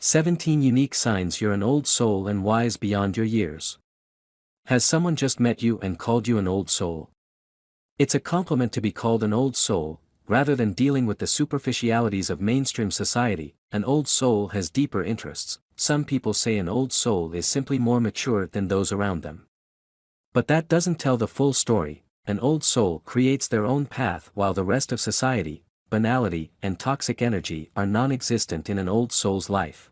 17 unique signs you're an old soul and wise beyond your years. Has someone just met you and called you an old soul? It's a compliment to be called an old soul, rather than dealing with the superficialities of mainstream society. An old soul has deeper interests. Some people say an old soul is simply more mature than those around them. But that doesn't tell the full story. An old soul creates their own path while the rest of society, banality, and toxic energy are non-existent in an old soul's life.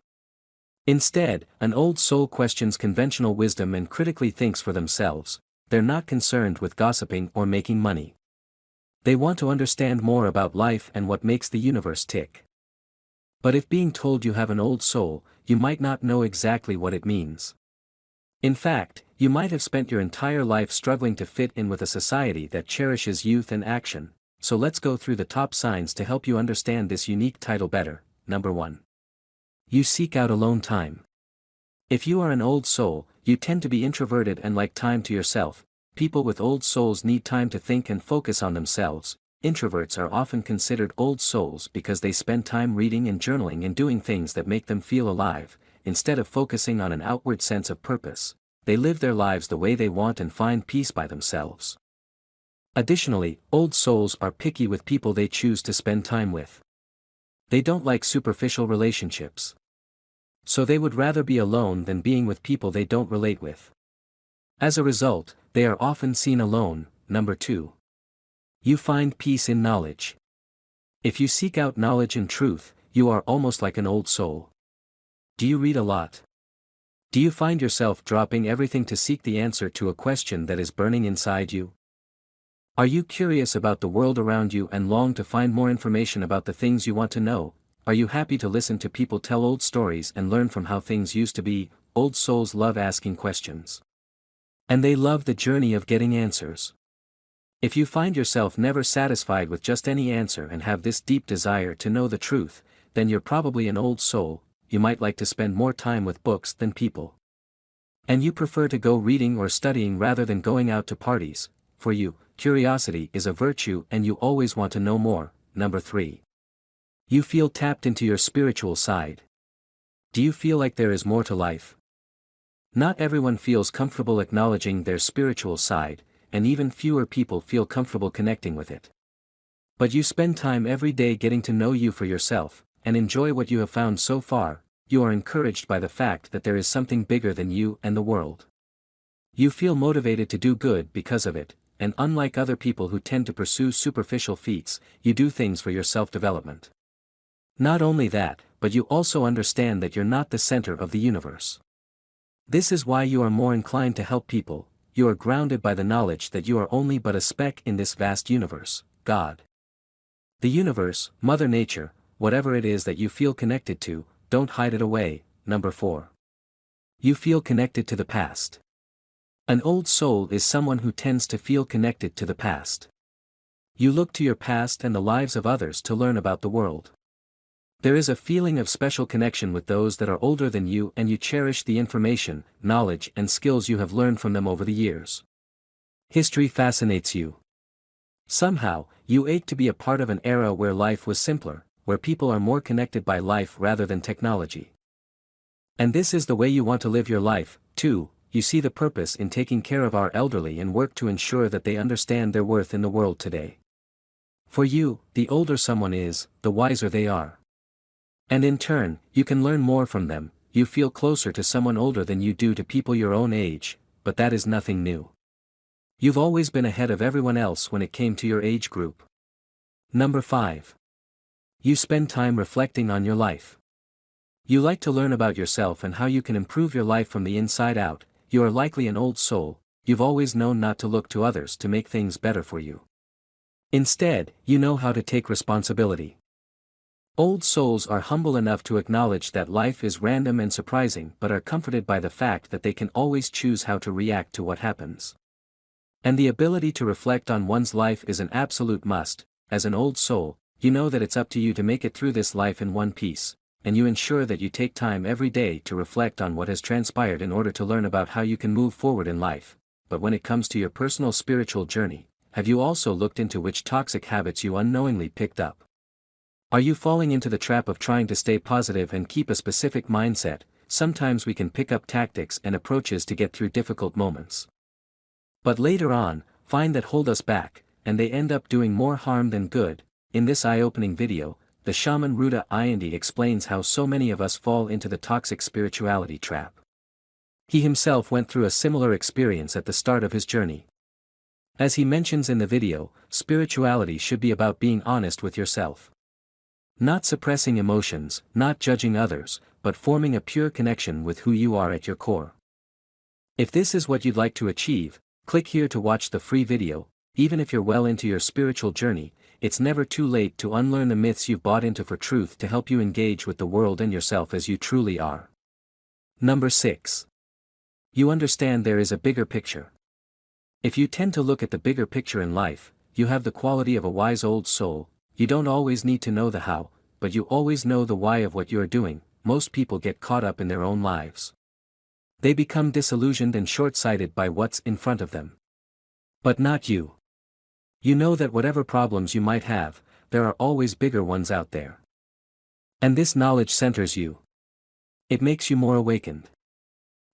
Instead, an old soul questions conventional wisdom and critically thinks for themselves. They're not concerned with gossiping or making money. They want to understand more about life and what makes the universe tick. But if being told you have an old soul, you might not know exactly what it means. In fact, you might have spent your entire life struggling to fit in with a society that cherishes youth and action. So let's go through the top signs to help you understand this unique title better. Number 1. You seek out alone time. If you are an old soul, you tend to be introverted and like time to yourself. People with old souls need time to think and focus on themselves. Introverts are often considered old souls because they spend time reading and journaling and doing things that make them feel alive. Instead of focusing on an outward sense of purpose, they live their lives the way they want and find peace by themselves. Additionally, old souls are picky with people they choose to spend time with. They don't like superficial relationships. So they would rather be alone than being with people they don't relate with. As a result, they are often seen alone. Number 2. You find peace in knowledge. If you seek out knowledge and truth, you are almost like an old soul. Do you read a lot? Do you find yourself dropping everything to seek the answer to a question that is burning inside you? Are you curious about the world around you and long to find more information about the things you want to know? Are you happy to listen to people tell old stories and learn from how things used to be? Old souls love asking questions. And they love the journey of getting answers. If you find yourself never satisfied with just any answer and have this deep desire to know the truth, then you're probably an old soul. You might like to spend more time with books than people. And you prefer to go reading or studying rather than going out to parties. For you, curiosity is a virtue and you always want to know more. Number 3. You feel tapped into your spiritual side. Do you feel like there is more to life? Not everyone feels comfortable acknowledging their spiritual side, and even fewer people feel comfortable connecting with it. But you spend time every day getting to know you for yourself, and enjoy what you have found so far. You are encouraged by the fact that there is something bigger than you and the world. You feel motivated to do good because of it, and unlike other people who tend to pursue superficial feats, you do things for your self-development. Not only that, but you also understand that you're not the center of the universe. This is why you are more inclined to help people. You are grounded by the knowledge that you are only but a speck in this vast universe, God. The universe, Mother Nature, whatever it is that you feel connected to, don't hide it away. Number 4. You feel connected to the past. An old soul is someone who tends to feel connected to the past. You look to your past and the lives of others to learn about the world. There is a feeling of special connection with those that are older than you and you cherish the information, knowledge and skills you have learned from them over the years. History fascinates you. Somehow, you ache to be a part of an era where life was simpler, where people are more connected by life rather than technology. And this is the way you want to live your life, too. You see the purpose in taking care of our elderly and work to ensure that they understand their worth in the world today. For you, the older someone is, the wiser they are. And in turn, you can learn more from them. You feel closer to someone older than you do to people your own age, but that is nothing new. You've always been ahead of everyone else when it came to your age group. Number 5. You spend time reflecting on your life. You like to learn about yourself and how you can improve your life from the inside out. You are likely an old soul. You've always known not to look to others to make things better for you. Instead, you know how to take responsibility. Old souls are humble enough to acknowledge that life is random and surprising but are comforted by the fact that they can always choose how to react to what happens. And the ability to reflect on one's life is an absolute must. As an old soul, you know that it's up to you to make it through this life in one piece, and you ensure that you take time every day to reflect on what has transpired in order to learn about how you can move forward in life. But when it comes to your personal spiritual journey, have you also looked into which toxic habits you unknowingly picked up? Are you falling into the trap of trying to stay positive and keep a specific mindset? Sometimes we can pick up tactics and approaches to get through difficult moments. But later on, find that hold us back, and they end up doing more harm than good. In this eye-opening video, the shaman Ruda Ayandi explains how so many of us fall into the toxic spirituality trap. He himself went through a similar experience at the start of his journey. As he mentions in the video, spirituality should be about being honest with yourself. Not suppressing emotions, not judging others, but forming a pure connection with who you are at your core. If this is what you'd like to achieve, click here to watch the free video. Even if you're well into your spiritual journey, it's never too late to unlearn the myths you've bought into for truth to help you engage with the world and yourself as you truly are. Number 6. You understand there is a bigger picture. If you tend to look at the bigger picture in life, you have the quality of a wise old soul. You don't always need to know the how, but you always know the why of what you are doing. Most people get caught up in their own lives. They become disillusioned and short-sighted by what's in front of them. But not you. You know that whatever problems you might have, there are always bigger ones out there. And this knowledge centers you. It makes you more awakened.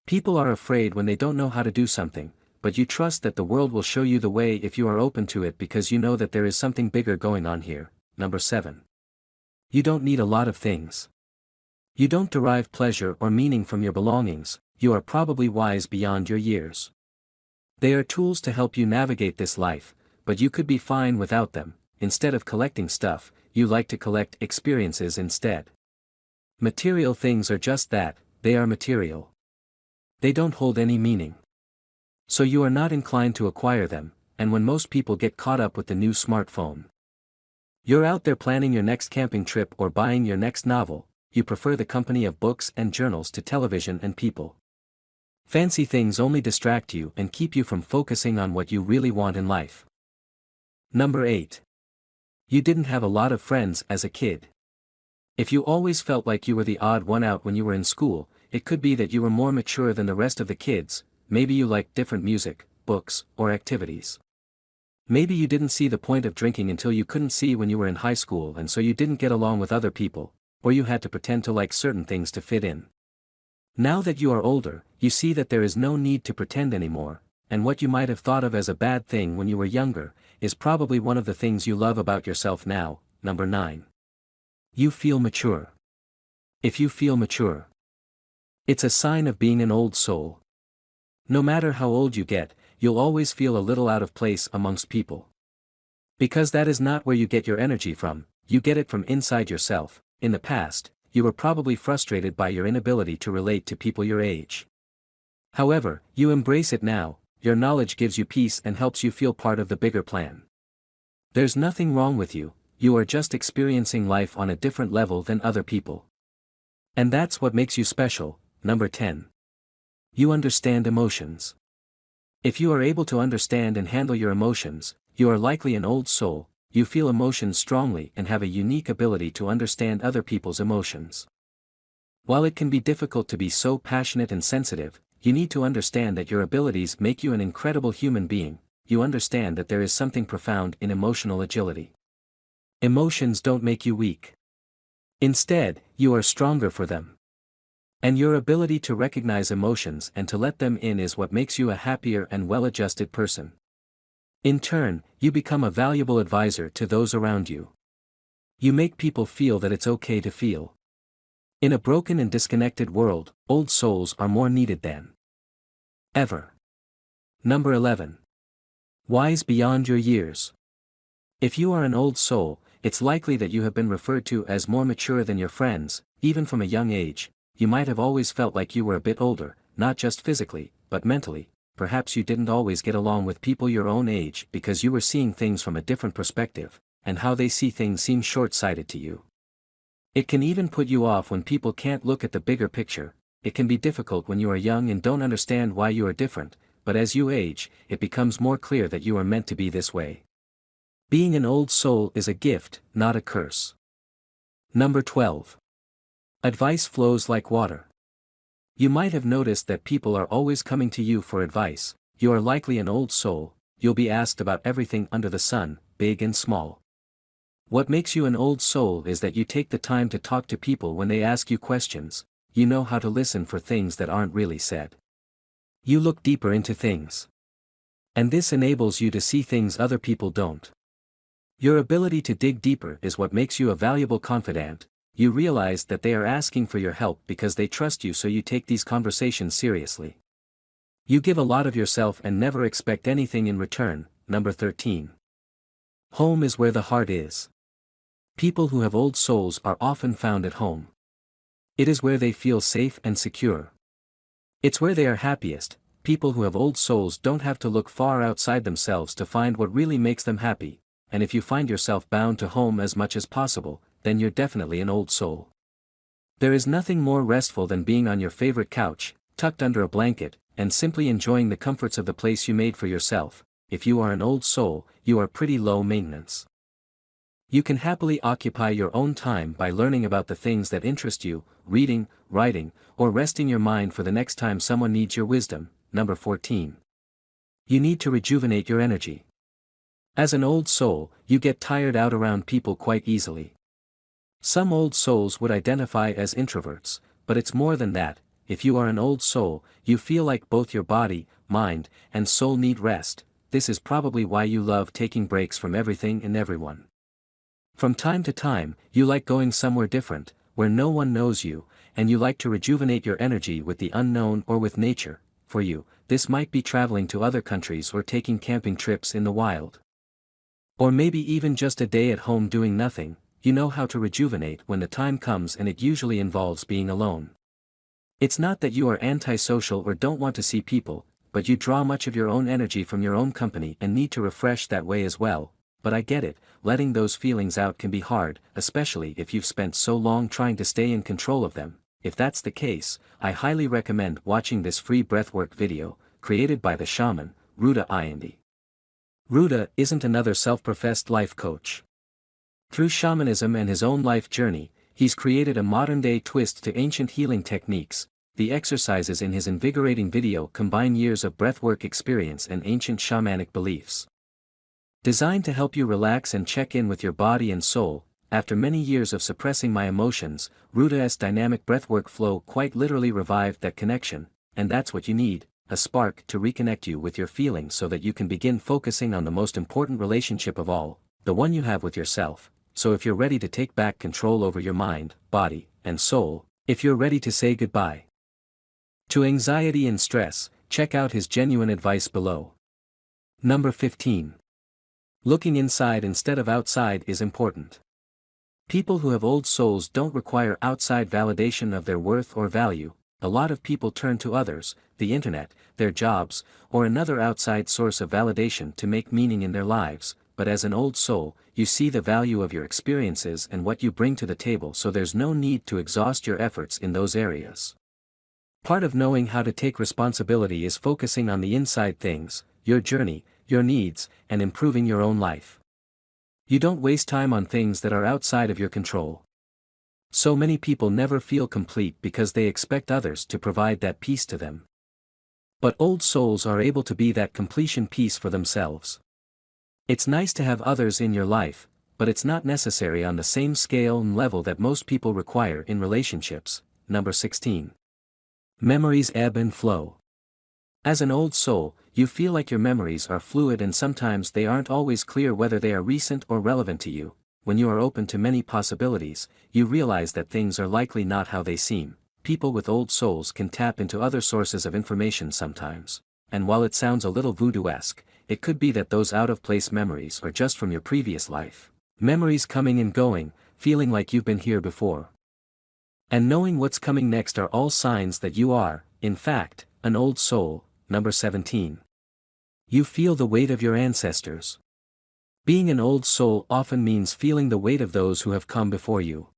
People are afraid when they don't know how to do something, but you trust that the world will show you the way if you are open to it because you know that there is something bigger going on here. Number 7. You don't need a lot of things. You don't derive pleasure or meaning from your belongings. You are probably wise beyond your years. They are tools to help you navigate this life, but you could be fine without them. Instead of collecting stuff, you like to collect experiences instead. Material things are just that, they are material. They don't hold any meaning. So you are not inclined to acquire them, and when most people get caught up with the new smartphone, you're out there planning your next camping trip or buying your next novel, you prefer the company of books and journals to television and people. Fancy things only distract you and keep you from focusing on what you really want in life. Number 8. You didn't have a lot of friends as a kid. If you always felt like you were the odd one out when you were in school, it could be that you were more mature than the rest of the kids. Maybe you liked different music, books, or activities. Maybe you didn't see the point of drinking until you couldn't see when you were in high school and so you didn't get along with other people, or you had to pretend to like certain things to fit in. Now that you are older, you see that there is no need to pretend anymore, and what you might have thought of as a bad thing when you were younger, is probably one of the things you love about yourself now. Number 9. You feel mature. If you feel mature, it's a sign of being an old soul. No matter how old you get, you'll always feel a little out of place amongst people. Because that is not where you get your energy from, you get it from inside yourself. In the past, you were probably frustrated by your inability to relate to people your age. However, you embrace it now. Your knowledge gives you peace and helps you feel part of the bigger plan. There's nothing wrong with you, you are just experiencing life on a different level than other people. And that's what makes you special. Number 10. You understand emotions. If you are able to understand and handle your emotions, you are likely an old soul. You feel emotions strongly and have a unique ability to understand other people's emotions. While it can be difficult to be so passionate and sensitive, you need to understand that your abilities make you an incredible human being. You understand that there is something profound in emotional agility. Emotions don't make you weak. Instead, you are stronger for them. And your ability to recognize emotions and to let them in is what makes you a happier and well-adjusted person. In turn, you become a valuable advisor to those around you. You make people feel that it's okay to feel. In a broken and disconnected world, old souls are more needed than ever. Number 11. Wise beyond your years. If you are an old soul, it's likely that you have been referred to as more mature than your friends. Even from a young age, you might have always felt like you were a bit older, not just physically, but mentally. Perhaps you didn't always get along with people your own age because you were seeing things from a different perspective, and how they see things seems short-sighted to you. It can even put you off when people can't look at the bigger picture. It can be difficult when you are young and don't understand why you are different, but as you age, it becomes more clear that you are meant to be this way. Being an old soul is a gift, not a curse. Number 12. Advice flows like water. You might have noticed that people are always coming to you for advice. You are likely an old soul. You'll be asked about everything under the sun, big and small. What makes you an old soul is that you take the time to talk to people when they ask you questions, you know how to listen for things that aren't really said. You look deeper into things. And this enables you to see things other people don't. Your ability to dig deeper is what makes you a valuable confidant. You realize that they are asking for your help because they trust you, so you take these conversations seriously. You give a lot of yourself and never expect anything in return. Number 13. Home is where the heart is. People who have old souls are often found at home. It is where they feel safe and secure. It's where they are happiest. People who have old souls don't have to look far outside themselves to find what really makes them happy, and if you find yourself bound to home as much as possible, then you're definitely an old soul. There is nothing more restful than being on your favorite couch, tucked under a blanket, and simply enjoying the comforts of the place you made for yourself. If you are an old soul, you are pretty low maintenance. You can happily occupy your own time by learning about the things that interest you, reading, writing, or resting your mind for the next time someone needs your wisdom. Number 14. You need to rejuvenate your energy. As an old soul, you get tired out around people quite easily. Some old souls would identify as introverts, but it's more than that. If you are an old soul, you feel like both your body, mind, and soul need rest. This is probably why you love taking breaks from everything and everyone. From time to time, you like going somewhere different, where no one knows you, and you like to rejuvenate your energy with the unknown or with nature. For you, this might be traveling to other countries or taking camping trips in the wild. Or maybe even just a day at home doing nothing. You know how to rejuvenate when the time comes, and it usually involves being alone. It's not that you are antisocial or don't want to see people, but you draw much of your own energy from your own company and need to refresh that way as well. But I get it, letting those feelings out can be hard, especially if you've spent so long trying to stay in control of them. If that's the case, I highly recommend watching this free breathwork video, created by the shaman, Ruda Indi. Ruda isn't another self-professed life coach. Through shamanism and his own life journey, he's created a modern-day twist to ancient healing techniques. The exercises in his invigorating video combine years of breathwork experience and ancient shamanic beliefs. Designed to help you relax and check in with your body and soul, after many years of suppressing my emotions, Ruda's dynamic breathwork flow quite literally revived that connection, and that's what you need, a spark to reconnect you with your feelings so that you can begin focusing on the most important relationship of all, the one you have with yourself. So if you're ready to take back control over your mind, body, and soul, if you're ready to say goodbye to anxiety and stress, check out his genuine advice below. Number 15. Looking inside instead of outside is important. People who have old souls don't require outside validation of their worth or value. A lot of people turn to others, the internet, their jobs, or another outside source of validation to make meaning in their lives. But as an old soul, you see the value of your experiences and what you bring to the table, so there's no need to exhaust your efforts in those areas. Part of knowing how to take responsibility is focusing on the inside things, your journey, your needs, and improving your own life. You don't waste time on things that are outside of your control. So many people never feel complete because they expect others to provide that peace to them. But old souls are able to be that completion piece for themselves. It's nice to have others in your life, but it's not necessary on the same scale and level that most people require in relationships. Number 16. Memories ebb and flow. As an old soul, you feel like your memories are fluid and sometimes they aren't always clear whether they are recent or relevant to you. When you are open to many possibilities, you realize that things are likely not how they seem. People with old souls can tap into other sources of information sometimes. And while it sounds a little voodoo-esque, it could be that those out-of-place memories are just from your previous life. Memories coming and going, feeling like you've been here before. And knowing what's coming next are all signs that you are, in fact, an old soul. Number 17. You feel the weight of your ancestors. Being an old soul often means feeling the weight of those who have come before you.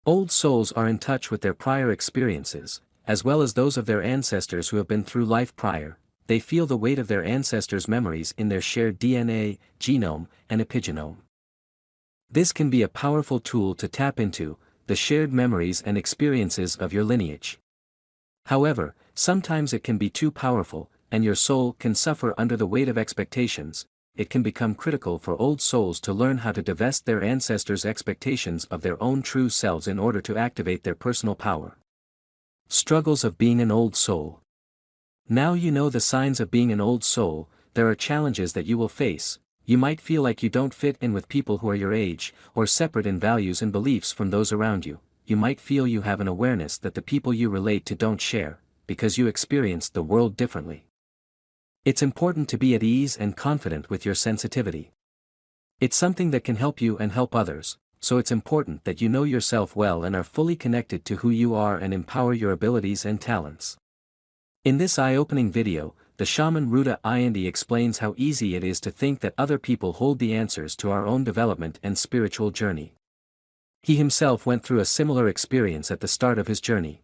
Old souls are in touch with their prior experiences, as well as those of their ancestors who have been through life prior. They feel the weight of their ancestors' memories in their shared DNA, genome, and epigenome. This can be a powerful tool to tap into, the shared memories and experiences of your lineage. However, sometimes it can be too powerful, and your soul can suffer under the weight of expectations. it can become critical for old souls to learn how to divest their ancestors' expectations of their own true selves in order to activate their personal power. Struggles of being an old soul. Now you know the signs of being an old soul. There are challenges that you will face. You might feel like you don't fit in with people who are your age, or separate in values and beliefs from those around you. You might feel you have an awareness that the people you relate to don't share, because you experience the world differently. It's important to be at ease and confident with your sensitivity. It's something that can help you and help others, so it's important that you know yourself well and are fully connected to who you are and empower your abilities and talents. In this eye-opening video, the shaman Ruda Ayandi explains how easy it is to think that other people hold the answers to our own development and spiritual journey. He himself went through a similar experience at the start of his journey.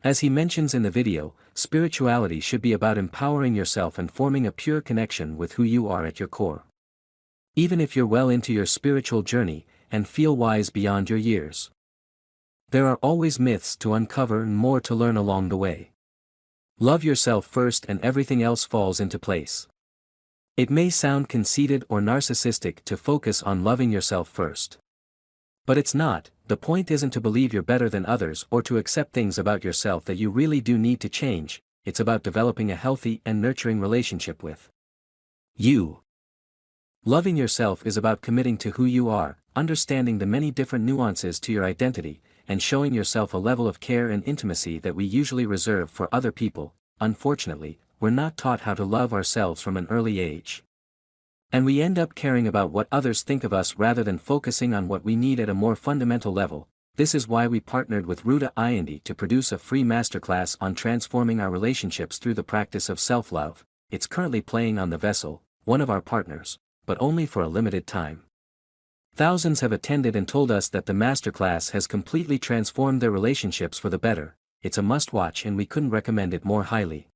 As he mentions in the video, spirituality should be about empowering yourself and forming a pure connection with who you are at your core. Even if you're well into your spiritual journey, and feel wise beyond your years, there are always myths to uncover and more to learn along the way. Love yourself first and everything else falls into place. It may sound conceited or narcissistic to focus on loving yourself first. But it's not. The point isn't to believe you're better than others or to accept things about yourself that you really do need to change. It's about developing a healthy and nurturing relationship with you. Loving yourself is about committing to who you are, understanding the many different nuances to your identity, and showing yourself a level of care and intimacy that we usually reserve for other people. Unfortunately, we're not taught how to love ourselves from an early age. And we end up caring about what others think of us rather than focusing on what we need at a more fundamental level. This is why we partnered with Ruda Ayandi to produce a free masterclass on transforming our relationships through the practice of self-love. It's currently playing on The Vessel, one of our partners, but only for a limited time. Thousands have attended and told us that the masterclass has completely transformed their relationships for the better. It's a must-watch and we couldn't recommend it more highly.